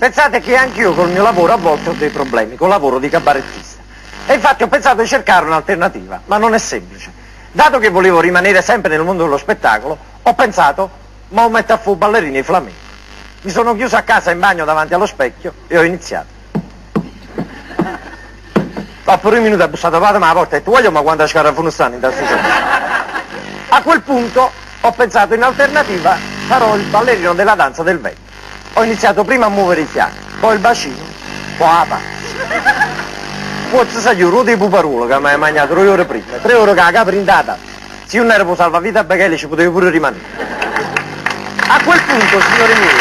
Pensate che anch'io col mio lavoro a volte ho dei problemi, col lavoro di cabarettista. E infatti ho pensato di cercare un'alternativa, ma non è semplice. Dato che volevo rimanere sempre nel mondo dello spettacolo, ho pensato, ma metto a fu ballerini flamenco. Mi sono chiuso a casa in bagno davanti allo specchio e ho iniziato. Dopo 2 minuti ha bussato la porta e ha detto, voglio ma quanta scarafone stanno in questo gioco. A quel punto ho pensato in alternativa farò il ballerino della danza del vento. Ho iniziato prima a muovere i fianchi, poi il bacino, poi la pancia. Poi ci sai io di puparulo che mi hai mangiato 3 ore prima, 3 ore che la capra in data. Se io non ero salvavita a Bechelli ci potevo pure rimanere. A quel punto, signori miei,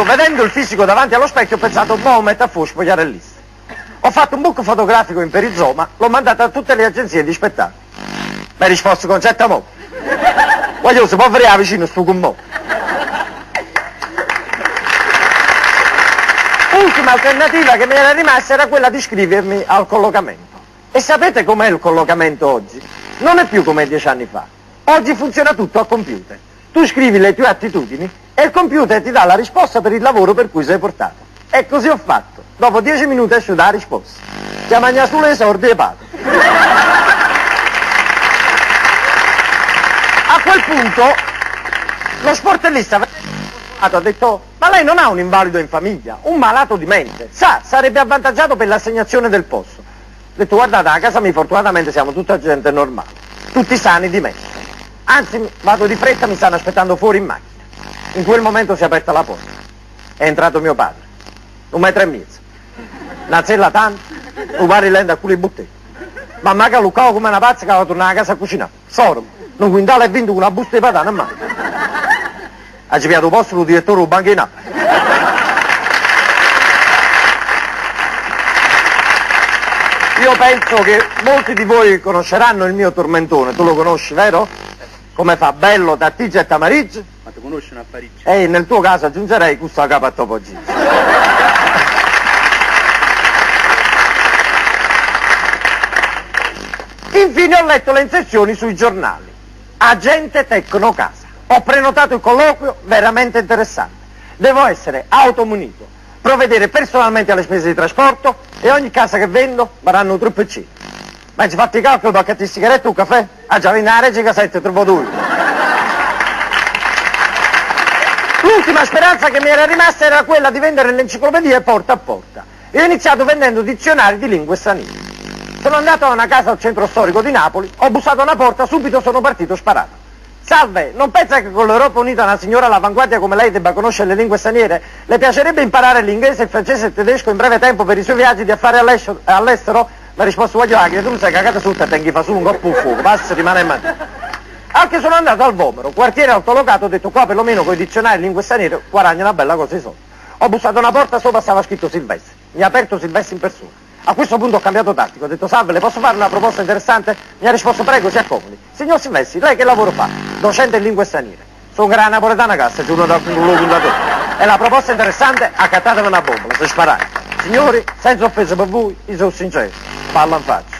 vedendo il fisico davanti allo specchio, ho pensato, boh, metto a fuoco spogliare l'ista. Ho fatto un book fotografico in perizoma, l'ho mandato a tutte le agenzie di spettacolo. Mi ha risposto con 7 mo'. Voglio se può venire vicino sto con mo'. L'ultima alternativa che mi era rimasta era quella di iscrivermi al collocamento. E sapete com'è il collocamento oggi? Non è più come 10 anni fa. Oggi funziona tutto a computer. Tu scrivi le tue attitudini e il computer ti dà la risposta per il lavoro per cui sei portato. E così ho fatto. Dopo 10 minuti esce la risposta. Ti ha mangiato solo le sordi e pato. A quel punto lo sportellista ha detto, ma lei non ha un invalido in famiglia, un malato di mente, sa, sarebbe avvantaggiato per l'assegnazione del posto. Ho detto, guardate, a casa mia fortunatamente siamo tutta gente normale, tutti sani di mente. Anzi, vado di fretta, mi stanno aspettando fuori in macchina. In quel momento si è aperta la porta. È entrato mio padre, 1,5 metri, una zella tanto, un pari lento a culo e bottiglia. Mamma che luccava come una pazza che aveva tornato a casa a cucinare. Soro, un quintale e vinto con una busta di patata in mano. Ha piato posto il direttore del banco in acqua. Io penso che molti di voi conosceranno il mio tormentone, tu lo conosci, vero? Come fa bello, tattigia e tamariggio? Ma tu conosci una Parigi? E nel tuo caso aggiungerei questo capo a topo Gigi. Infine ho letto le inserzioni sui giornali. Agente Tecnocasa. Ho prenotato il colloquio, veramente interessante. Devo essere automunito, provvedere personalmente alle spese di trasporto e ogni casa che vendo varranno 3 PC. Ma ci fatti i calcoli, un pacchetto di sigarette, un caffè? Ah già, vieni a Reggio Casette, trovo 2. L'ultima speranza che mi era rimasta era quella di vendere l'enciclopedia porta a porta. E ho iniziato vendendo dizionari di lingue straniere. Sono andato a una casa al centro storico di Napoli, ho bussato a una porta, subito sono partito sparato. Salve, non pensa che con l'Europa Unita una signora all'avanguardia come lei debba conoscere le lingue straniere? Le piacerebbe imparare l'inglese, il francese e il tedesco in breve tempo per i suoi viaggi di affari all'estero? Mi ha risposto, voglio anche, tu mi sei cagata sotto e tengi fa solo un coppo un fuoco, passa, rimane in mano. Anche sono andato al Vomero, quartiere autolocato, ho detto qua perlomeno con i dizionari in lingue straniere guadagno una bella cosa di soldi. Ho bussato a una porta, sopra stava scritto Silvestri, mi ha aperto Silvestri in persona. A questo punto ho cambiato tattico, ho detto salve, le posso fare una proposta interessante? Mi ha risposto prego, si accomodi. Signor Silvestri, lei che lavoro fa? Docente in lingue straniere. Sono che era napoletana cassa, giuro da un luogo fondatore. E la proposta interessante, accattatemi una bombola, se sparate. Signori, senza offesa per voi, io sono sincero, parlo in faccia.